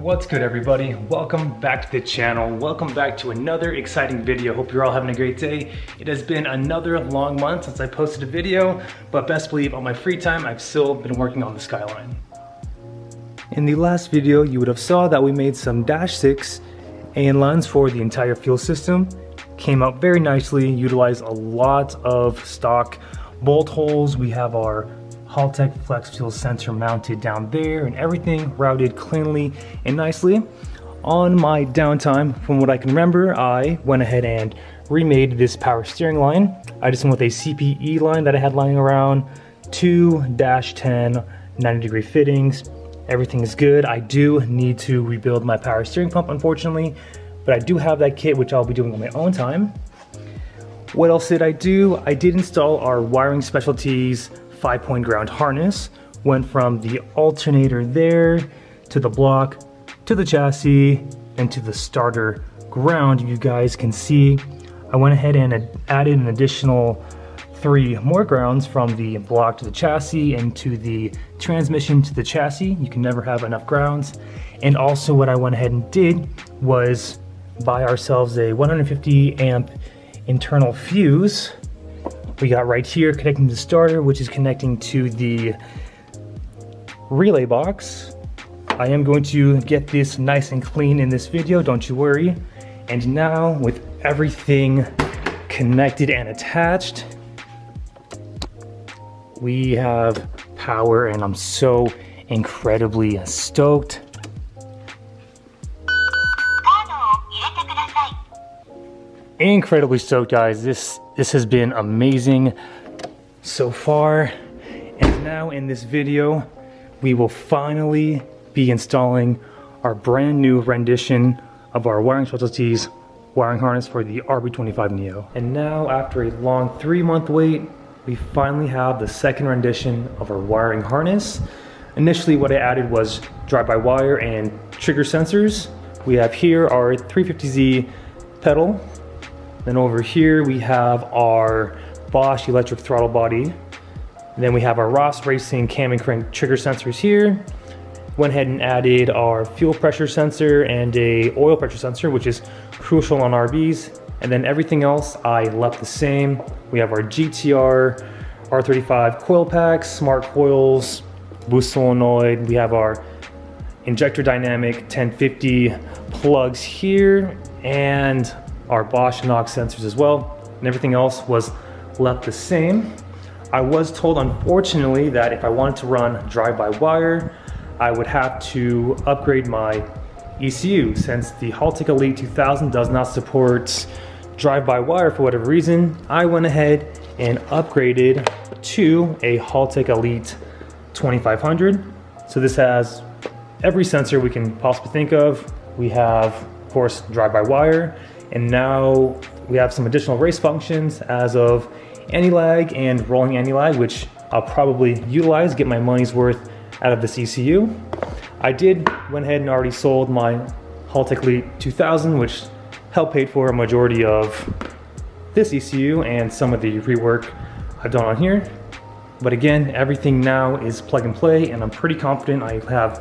What's good, everybody? Welcome back to the channel. Welcome back to another exciting video. Hope you're all having a great day. It has been another long month since I posted a video, but best believe on my free time I've still been working on the Skyline. In the last video you would have saw that we made some -6 AN lines for the entire fuel system. Came out very nicely, utilized a lot of stock bolt holes. We have our Haltech flex fuel sensor mounted down there and everything routed cleanly and nicely. On my downtime, from what I can remember, I went ahead and remade this power steering line. I just went with a CPE line that I had lying around, 2-10 90-degree fittings. Everything is good. I do need to rebuild my power steering pump, unfortunately, but I do have that kit, which I'll be doing on my own time. What else did I do? I did install our Wiring Specialties 5-point ground harness. Went from the alternator there to the block to the chassis and to the starter ground. You guys can see I went ahead and added an additional 3 more grounds from the block to the chassis and to the transmission to the chassis. You can never have enough grounds. And also what I went ahead and did was buy ourselves a 150 amp internal fuse. We got right here connecting to the starter, which is connecting to the relay box. I am going to get this nice and clean in this video, don't you worry. And now with everything connected and attached, we have power, and I'm so incredibly stoked. Incredibly stoked, guys. This has been amazing so far. And now in this video, we will finally be installing our brand new rendition of our Wiring Specialties wiring harness for the RB25 Neo. And now, after a long 3-month wait, we finally have the second rendition of our wiring harness. Initially, what I added was drive-by-wire and trigger sensors. We have here our 350Z pedal. Then over here we have our Bosch electric throttle body. And then we have our Ross Racing cam and crank trigger sensors here. Went ahead and added our fuel pressure sensor and a oil pressure sensor, which is crucial on RVs. And then everything else I left the same. We have our GTR R35 coil packs, smart coils, boost solenoid. We have our injector dynamic 1050 plugs here, and our Bosch NOx sensors as well, and everything else was left the same. I was told, unfortunately, that if I wanted to run drive-by-wire, I would have to upgrade my ECU. Since the Haltech Elite 2000 does not support drive-by-wire for whatever reason, I went ahead and upgraded to a Haltech Elite 2500. So this has every sensor we can possibly think of. We have, of course, drive-by-wire, and now we have some additional race functions as of anti-lag and rolling anti-lag, which I'll probably utilize, get my money's worth out of this ECU. I went ahead and already sold my Haltech Elite 2000, which helped pay for a majority of this ECU and some of the rework I've done on here. But again, everything now is plug and play, and I'm pretty confident I have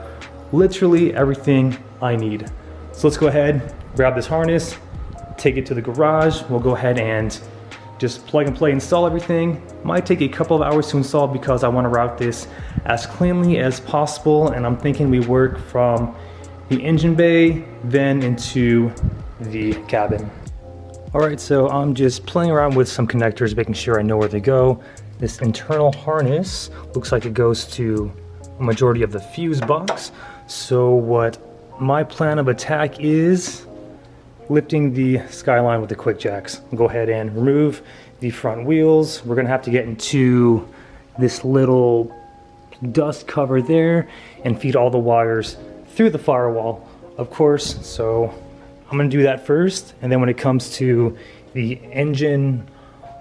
literally everything I need. So let's go ahead, grab this harness, take it to the garage. We'll go ahead and just plug and play, install everything. Might take a couple of hours to install because I want to route this as cleanly as possible, and I'm thinking we work from the engine bay then into the cabin. Alright, so I'm just playing around with some connectors, making sure I know where they go. This internal harness looks like it goes to a majority of the fuse box. So what my plan of attack is lifting the Skyline with the quick jacks. I'll go ahead and remove the front wheels. We're gonna have to get into this little dust cover there and feed all the wires through the firewall, of course. So I'm gonna do that first, and then when it comes to the engine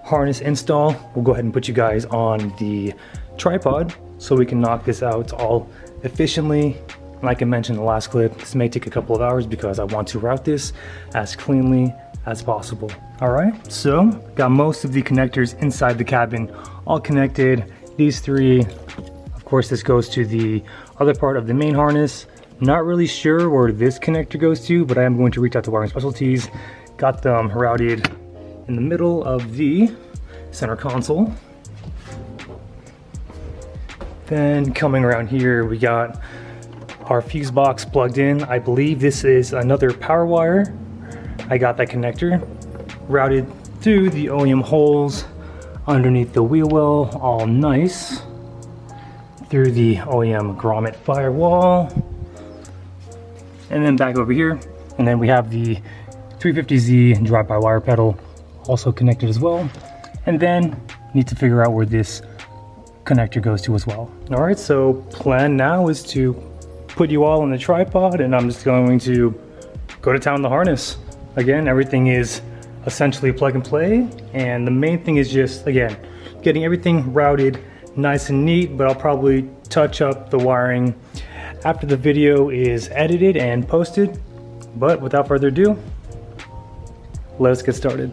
harness install, we'll go ahead and put you guys on the tripod so we can knock this out all efficiently. Like I mentioned in the last clip, this may take a couple of hours because I want to route this as cleanly as possible. All right, so got most of the connectors inside the cabin all connected. These 3, of course, this goes to the other part of the main harness. Not really sure where this connector goes to, but I am going to reach out to Wiring Specialties. Got them routed in the middle of the center console. Then coming around here, we got our fuse box plugged in. I believe this is another power wire. I got that connector routed through the OEM holes underneath the wheel well, all nice. Through the OEM grommet firewall. And then back over here. And then we have the 350Z drive-by-wire pedal also connected as well. And then need to figure out where this connector goes to as well. All right, so plan now is to put you all on the tripod, and I'm just going to go to town on the harness. Again, everything is essentially plug and play, and the main thing is just, again, getting everything routed nice and neat, but I'll probably touch up the wiring after the video is edited and posted. But without further ado, let's get started.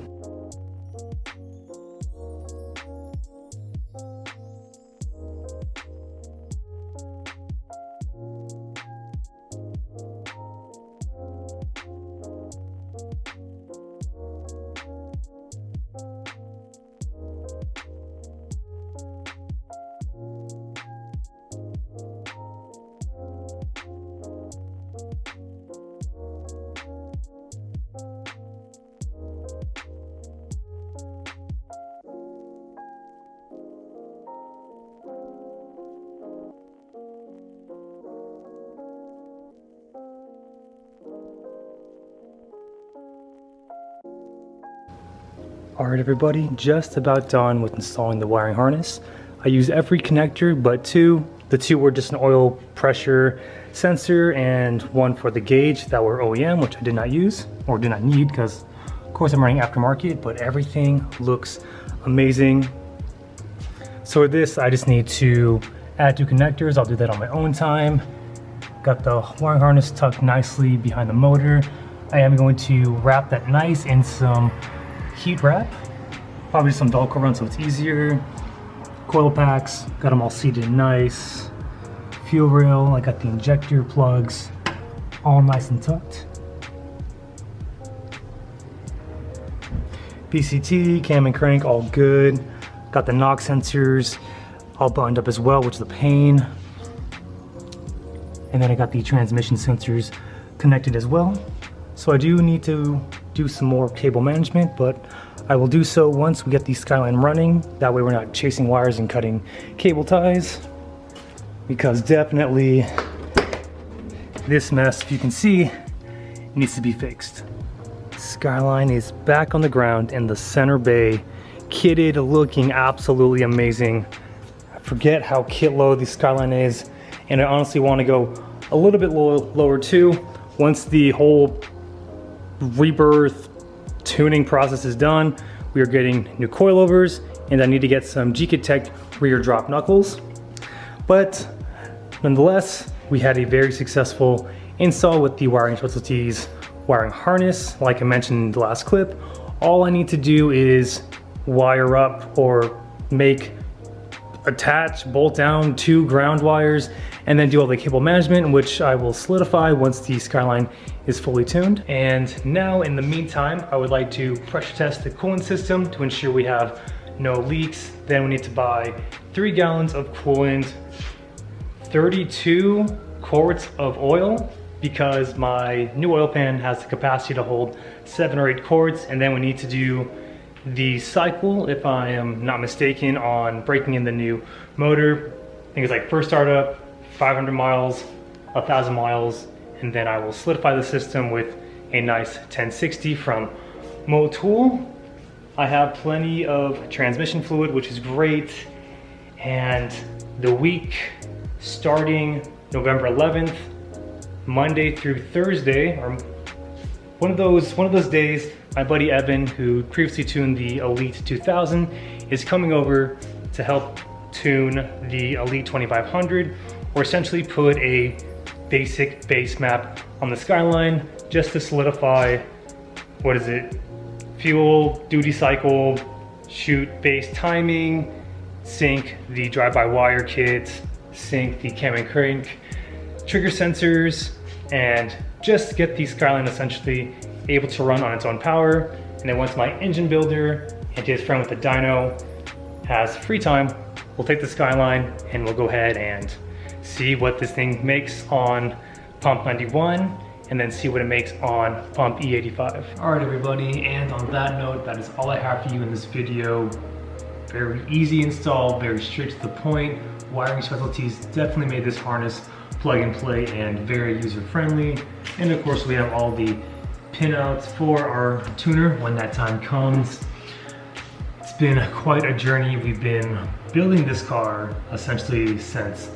Alright everybody, just about done with installing the wiring harness. I used every connector but two. The two were just an oil pressure sensor and one for the gauge that were OEM, which I did not use or did not need because of course I'm running aftermarket, but everything looks amazing. So with this, I just need to add two connectors. I'll do that on my own time. Got the wiring harness tucked nicely behind the motor. I am going to wrap that nice in some heat wrap, probably some Velcro run so it's easier. Coil packs, got them all seated nice. Fuel rail, I got the injector plugs, all nice and tucked. PCT, cam and crank, all good. Got the knock sensors all buttoned up as well, which is a pain. And then I got the transmission sensors connected as well. So I do need to do some more cable management, but I will do so once we get the Skyline running. That way we're not chasing wires and cutting cable ties, because definitely this mess, if you can see, needs to be fixed. Skyline is back on the ground in the center bay, kitted, looking absolutely amazing. I forget how kit low the Skyline is, and I honestly want to go a little bit lower too. Once the whole rebirth tuning process is done, we are getting new coilovers, and I need to get some GKIT Tech rear drop knuckles. But nonetheless, we had a very successful install with the Wiring Specialties wiring harness. Like I mentioned in the last clip, all I need to do is wire up or attach, bolt down 2 ground wires, and then do all the cable management, which I will solidify once the Skyline is fully tuned. And now in the meantime, I would like to pressure test the coolant system to ensure we have no leaks. Then we need to buy 3 gallons of coolant, 32 quarts of oil, because my new oil pan has the capacity to hold 7 or 8 quarts, and then we need to do the cycle, if I am not mistaken, on breaking in the new motor. I think it's like first startup, 500 miles, 1,000 miles, and then I will solidify the system with a nice 1060 from Motul. I have plenty of transmission fluid, which is great, and the week starting November 11th, Monday through Thursday, or one of those days, my buddy Evan, who previously tuned the Elite 2000, is coming over to help tune the Elite 2500, or essentially put a basic base map on the Skyline just to solidify, what is it, fuel, duty cycle, shoot base timing, sync the drive-by-wire kit, sync the cam and crank trigger sensors, and just get the Skyline essentially able to run on its own power. And then once my engine builder and his friend with the dyno has free time, we'll take the Skyline and we'll go ahead and see what this thing makes on pump 91 and then see what it makes on pump E85. All right, everybody, and on that note, that is all I have for you in this video. Very easy install, very straight to the point. Wiring specialties definitely made this harness plug and play and very user-friendly. And of course, we have all the pinouts for our tuner when that time comes. It's been quite a journey. We've been building this car essentially since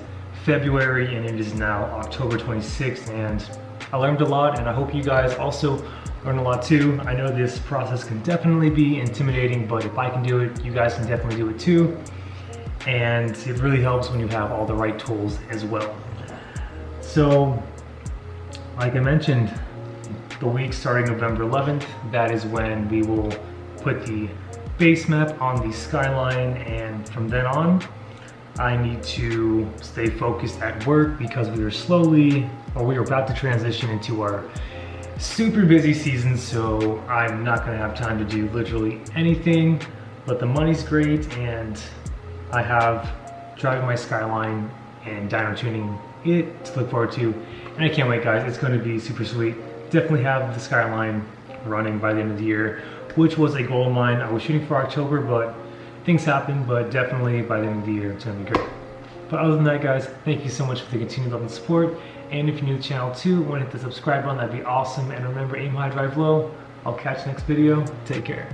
February, and it is now October 26th, and I learned a lot, and I hope you guys also learn a lot too. I know this process can definitely be intimidating, but if I can do it, you guys can definitely do it too. And it really helps when you have all the right tools as well. So, like I mentioned, the week starting November 11th, that is when we will put the base map on the Skyline, and from then on, I need to stay focused at work because we are about to transition into our super busy season, so I'm not gonna have time to do literally anything, but the money's great, and I have driving my Skyline and dyno tuning it to look forward to, and I can't wait, guys. It's gonna be super sweet. Definitely have the Skyline running by the end of the year, which was a goal of mine. I was shooting for October, but things happen, but definitely by the end of the year, it's gonna be great. But other than that, guys, thank you so much for the continued love and support. And if you're new to the channel too, want to hit the subscribe button, that'd be awesome. And remember, aim high, drive low. I'll catch you next video. Take care.